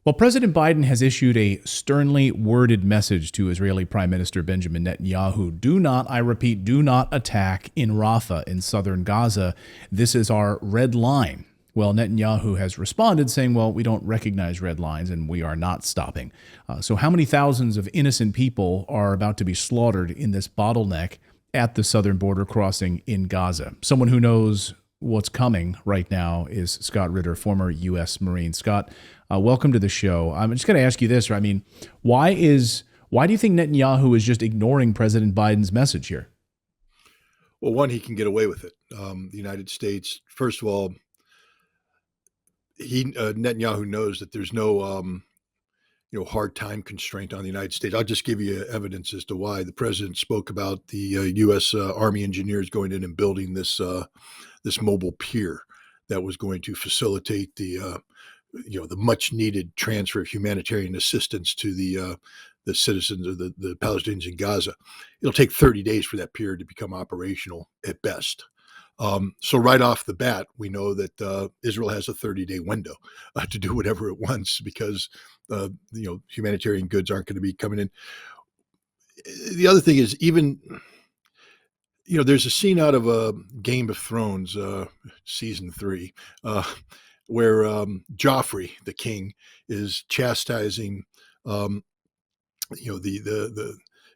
Well, President Biden has issued a sternly worded message to Israeli Prime Minister Benjamin Netanyahu. Do not, I repeat, do not attack in Rafah in southern Gaza. This is our red line. Well, Netanyahu has responded saying, well, we don't recognize red lines and we are not stopping. So how many thousands of innocent people are about to be slaughtered in this bottleneck at the southern border crossing in Gaza? Someone who knows what's coming right now is Scott Ritter, former US Marine. Scott, welcome to the show. I'm just going to ask you this. I mean, why do you think Netanyahu is just ignoring President Biden's message here? Well, one, he can get away with it. The United States, first of all, Netanyahu knows that there's no hard time constraint on the United States. I'll just give you evidence as to why. The president spoke about the U.S. Army engineers going in and building this mobile pier that was going to facilitate the much needed transfer of humanitarian assistance to the citizens of the Palestinians in Gaza. It'll take 30 days for that pier to become operational at best. So right off the bat, we know that Israel has a 30-day window to do whatever it wants because humanitarian goods aren't going to be coming in. The other thing is there's a scene out of Game of Thrones, season 3, where Joffrey, the king, is chastising the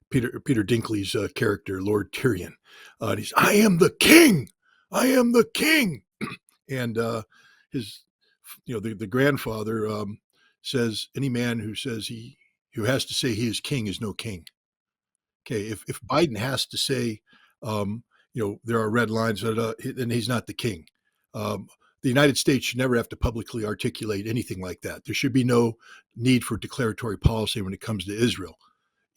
Peter Dinkley's character, Lord Tyrion. And he's, I am the king. I am the king. And the grandfather says, any man who has to say he is king is no king. Okay, if Biden has to say, there are red lines, then he's not the king. The United States should never have to publicly articulate anything like that. There should be no need for declaratory policy when it comes to Israel.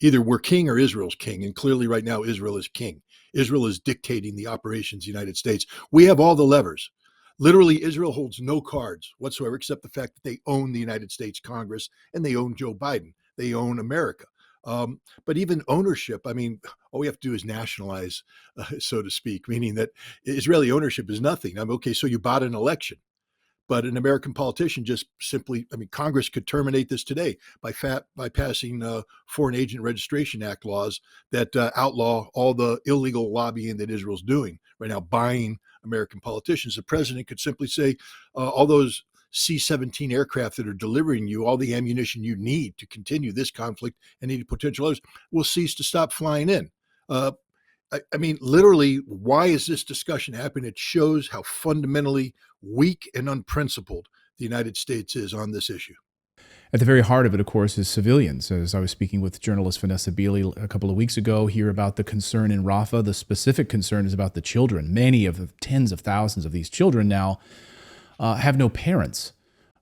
Either we're king or Israel's king. And clearly right now, Israel is king. Israel is dictating the operations of the United States. We have all the levers. Literally, Israel holds no cards whatsoever, except the fact that they own the United States Congress and they own Joe Biden. They own America. But even ownership, I mean, all we have to do is nationalize, so to speak, meaning that Israeli ownership is nothing. Okay, so you bought an election. But an American politician just simply, Congress could terminate this today by passing Foreign Agent Registration Act laws that outlaw all the illegal lobbying that Israel's doing right now, buying American politicians. The president could simply say, all those C-17 aircraft that are delivering you all the ammunition you need to continue this conflict and any potential others will cease to stop flying in. Literally, why is this discussion happening? It shows how fundamentally weak and unprincipled the United States is on this issue. At the very heart of it, of course, is civilians. As I was speaking with journalist Vanessa Beeley a couple of weeks ago here about the concern in Rafah, the specific concern is about the children. Many of the tens of thousands of these children now have no parents.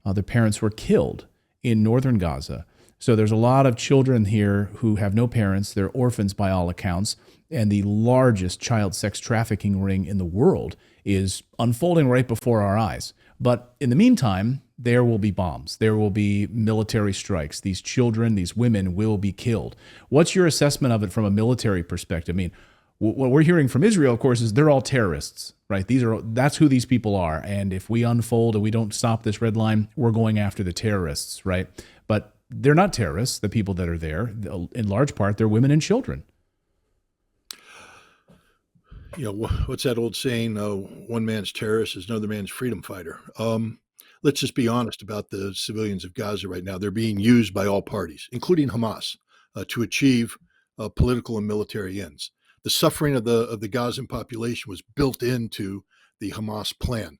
Their parents were killed in northern Gaza. So there's a lot of children here who have no parents. They're orphans by all accounts. And the largest child sex trafficking ring in the world is unfolding right before our eyes. But in the meantime, there will be bombs. There will be military strikes. These children, these women will be killed. What's your assessment of it from a military perspective? I mean, what we're hearing from Israel, of course, is they're all terrorists, right? That's who these people are. And if we unfold and we don't stop this red line, we're going after the terrorists, right? But they're not terrorists, the people that are there. In large part, they're women and children. What's that old saying? One man's terrorist is another man's freedom fighter. Let's just be honest about the civilians of Gaza right now. They're being used by all parties, including Hamas, to achieve political and military ends. The suffering of the Gazan population was built into the Hamas plan.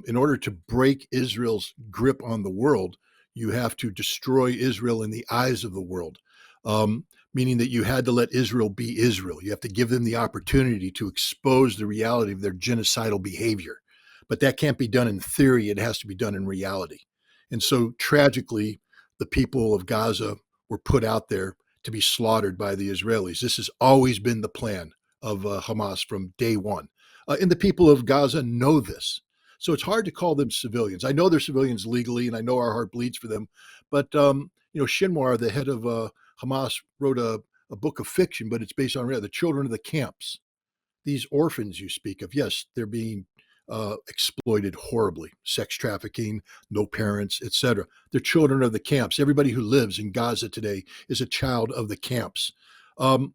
In order to break Israel's grip on the world, you have to destroy Israel in the eyes of the world. Meaning that you had to let Israel be Israel. You have to give them the opportunity to expose the reality of their genocidal behavior. But that can't be done in theory. It has to be done in reality. And so tragically, the people of Gaza were put out there to be slaughtered by the Israelis. This has always been the plan of Hamas from day one. And the people of Gaza know this. So it's hard to call them civilians. I know they're civilians legally, and I know our heart bleeds for them. But, Shinwar, the head of Hamas, wrote a book of fiction, but it's based on reality. The children of the camps, these orphans you speak of, yes, they're being exploited horribly. Sex trafficking, no parents, etc. They're children of the camps. Everybody who lives in Gaza today is a child of the camps.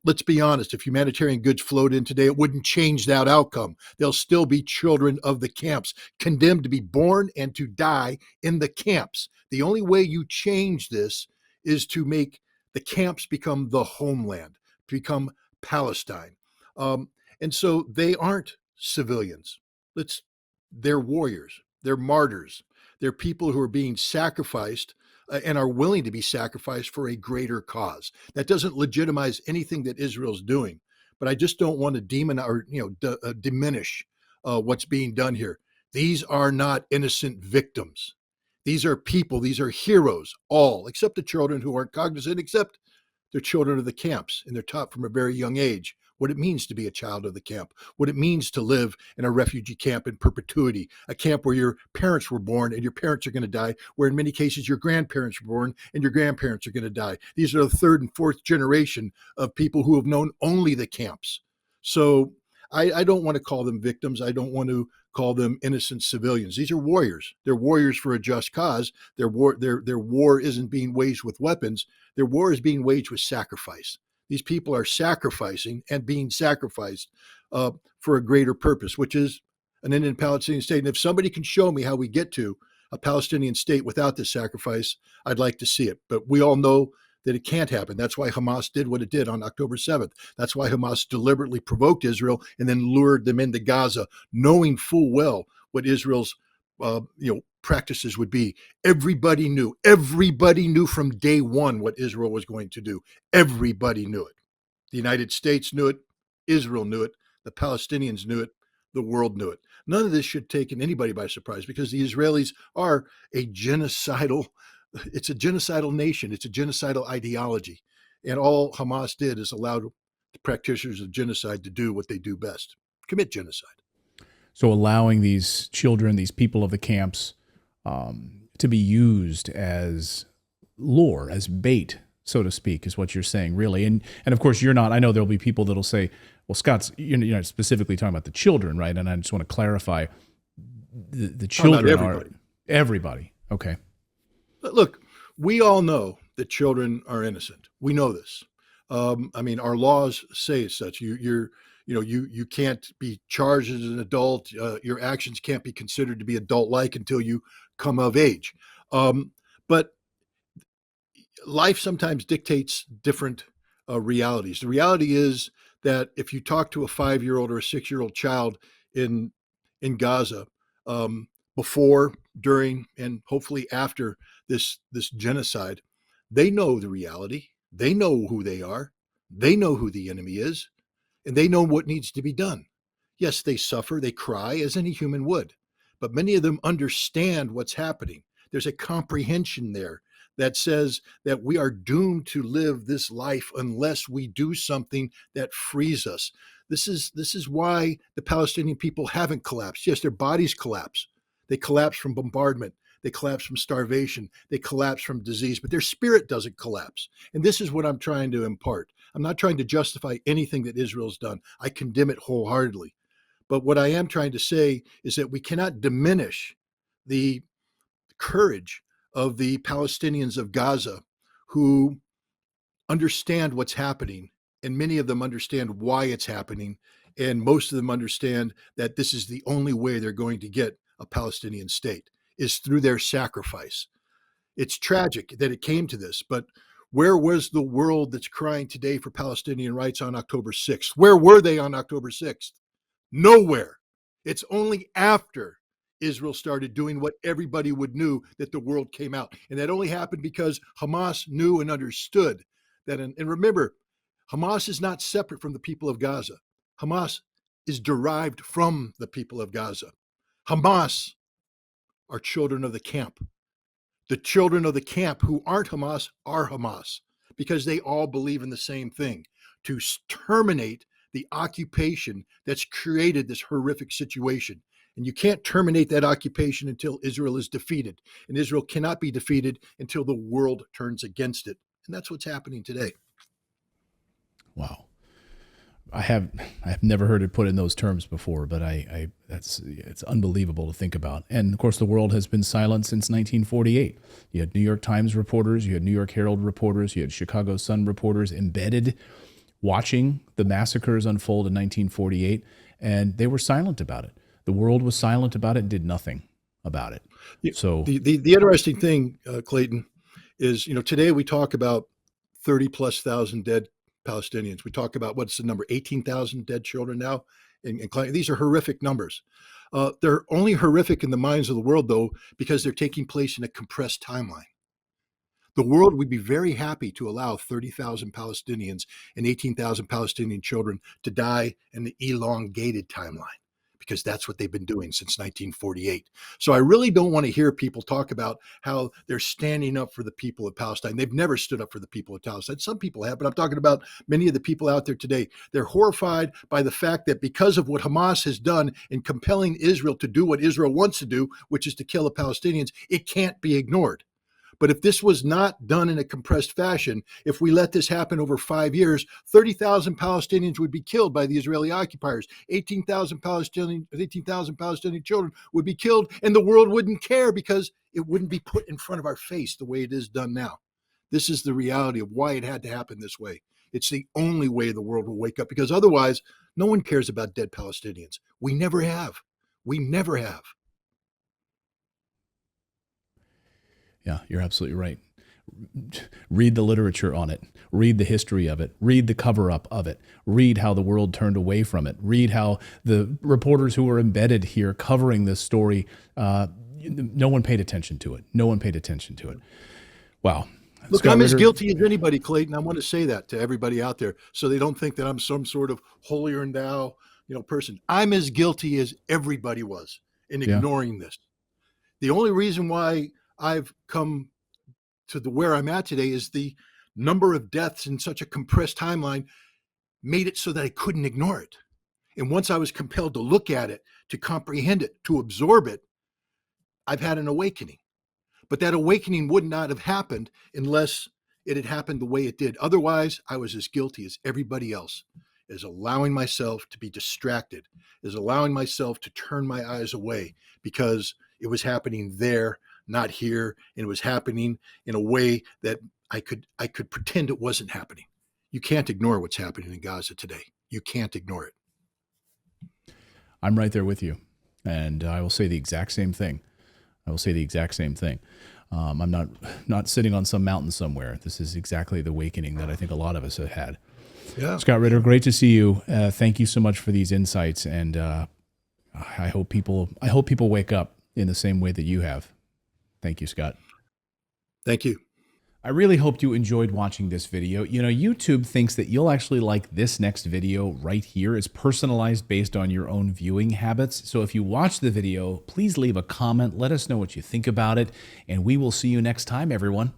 Let's be honest, if humanitarian goods flowed in today, it wouldn't change that outcome. They'll still be children of the camps, condemned to be born and to die in the camps. The only way you change this is to make the camps become the homeland, become Palestine. And so they aren't civilians. They're warriors. They're martyrs. They're people who are being sacrificed and are willing to be sacrificed for a greater cause. That doesn't legitimize anything that Israel's doing, but I just don't want to diminish what's being done here. These are not innocent victims. These are people. These are heroes, all except the children who aren't cognizant, except they're children of the camps, and they're taught from a very young age what it means to be a child of the camp, what it means to live in a refugee camp in perpetuity, a camp where your parents were born and your parents are going to die, where in many cases your grandparents were born and your grandparents are going to die. These are the third and fourth generation of people who have known only the camps. So I don't want to call them victims. I don't want to call them innocent civilians. These are warriors. They're warriors for a just cause. Their war isn't being waged with weapons. Their war is being waged with sacrifice. These people are sacrificing and being sacrificed for a greater purpose, which is an independent Palestinian state. And if somebody can show me how we get to a Palestinian state without this sacrifice, I'd like to see it. But we all know that it can't happen. That's why Hamas did what it did on October 7th. That's why Hamas deliberately provoked Israel and then lured them into Gaza, knowing full well what Israel's practices would be. Everybody knew from day one what Israel was going to do. Everybody knew it. The United States knew it. Israel knew it. The Palestinians knew it. The world knew it. None of this should take anybody by surprise because the Israelis are it's a genocidal nation. It's a genocidal ideology. And all Hamas did is allow the practitioners of genocide to do what they do best, commit genocide. So allowing these children, these people of the camps, to be used as lure, as bait, so to speak, is what you're saying, really. And of course, you're not. I know there'll be people that'll say, "Well, Scott's you're not specifically talking about the children, right?" And I just want to clarify: the children are everybody. Okay. But look, we all know that children are innocent. We know this. Our laws say as such. You can't be charged as an adult. Your actions can't be considered to be adult-like until you come of age. But life sometimes dictates different realities. The reality is that if you talk to a 5-year-old or a 6-year-old child in Gaza, before, during, and hopefully after this genocide, they know the reality. They know who they are. They know who the enemy is. And they know what needs to be done. Yes, they suffer, they cry, as any human would, but many of them understand what's happening. There's a comprehension there that says that we are doomed to live this life unless we do something that frees us. This is why the Palestinian people haven't collapsed. Yes, their bodies collapse. They collapse from bombardment. They collapse from starvation. They collapse from disease, but their spirit doesn't collapse. And this is what I'm trying to impart. I'm not trying to justify anything that Israel's done. I condemn it wholeheartedly. But what I am trying to say is that we cannot diminish the courage of the Palestinians of Gaza who understand what's happening, and many of them understand why it's happening, and most of them understand that this is the only way they're going to get a Palestinian state, is through their sacrifice. It's tragic that it came to this, but where was the world that's crying today for Palestinian rights on October 6th? Where were they on October 6th? Nowhere. It's only after Israel started doing what everybody would knew that the world came out. And that only happened because Hamas knew and understood that. And remember, Hamas is not separate from the people of Gaza. Hamas is derived from the people of Gaza. Hamas are children of the camp. The children of the camp who aren't Hamas are Hamas because they all believe in the same thing, to terminate the occupation that's created this horrific situation. And you can't terminate that occupation until Israel is defeated. And Israel cannot be defeated until the world turns against it. And that's what's happening today. Wow. I've never heard it put in those terms before, but it's unbelievable to think about. And of course, the world has been silent since 1948. You had New York Times reporters, you had New York Herald reporters, you had Chicago Sun reporters embedded, watching the massacres unfold in 1948, and they were silent about it. The world was silent about it and did nothing about it. So the interesting thing, Clayton, is today we talk about 30,000+ dead Palestinians. We talk about what's the number, 18,000 dead children now. And these are horrific numbers. They're only horrific in the minds of the world, though, because they're taking place in a compressed timeline. The world would be very happy to allow 30,000 Palestinians and 18,000 Palestinian children to die in the elongated timeline, because that's what they've been doing since 1948. So I really don't want to hear people talk about how they're standing up for the people of Palestine. They've never stood up for the people of Palestine. Some people have, but I'm talking about many of the people out there today. They're horrified by the fact that because of what Hamas has done in compelling Israel to do what Israel wants to do, which is to kill the Palestinians, it can't be ignored. But if this was not done in a compressed fashion, if we let this happen over 5 years, 30,000 Palestinians would be killed by the Israeli occupiers. 18,000 Palestinian children would be killed, and the world wouldn't care because it wouldn't be put in front of our face the way it is done now. This is the reality of why it had to happen this way. It's the only way the world will wake up, because otherwise, no one cares about dead Palestinians. We never have. We never have. Yeah, you're absolutely right. Read the literature on it. Read the history of it. Read the cover-up of it. Read how the world turned away from it. Read how the reporters who were embedded here covering this story, no one paid attention to it. No one paid attention to it. Wow. Look, I'm as guilty as anybody, Clayton. I want to say that to everybody out there so they don't think that I'm some sort of holier than thou, person. I'm as guilty as everybody was in ignoring this. The only reason why I've come to where I'm at today is the number of deaths in such a compressed timeline made it so that I couldn't ignore it. And once I was compelled to look at it, to comprehend it, to absorb it, I've had an awakening. But that awakening would not have happened unless it had happened the way it did. Otherwise, I was as guilty as everybody else, as allowing myself to be distracted, as allowing myself to turn my eyes away because it was happening there, not here, and it was happening in a way that I could pretend it wasn't happening. You can't ignore what's happening in Gaza today. You can't ignore it. I'm right there with you, and I will say the exact same thing. I'm not sitting on some mountain somewhere. This is exactly the awakening that I think a lot of us have had. Yeah. Scott Ritter, great to see you. Thank you so much for these insights, and I hope people wake up in the same way that you have. Thank you, Scott. Thank you. I really hope you enjoyed watching this video. YouTube thinks that you'll actually like this next video right here. It's personalized based on your own viewing habits. So if you watch the video, please leave a comment. Let us know what you think about it, and we will see you next time, everyone.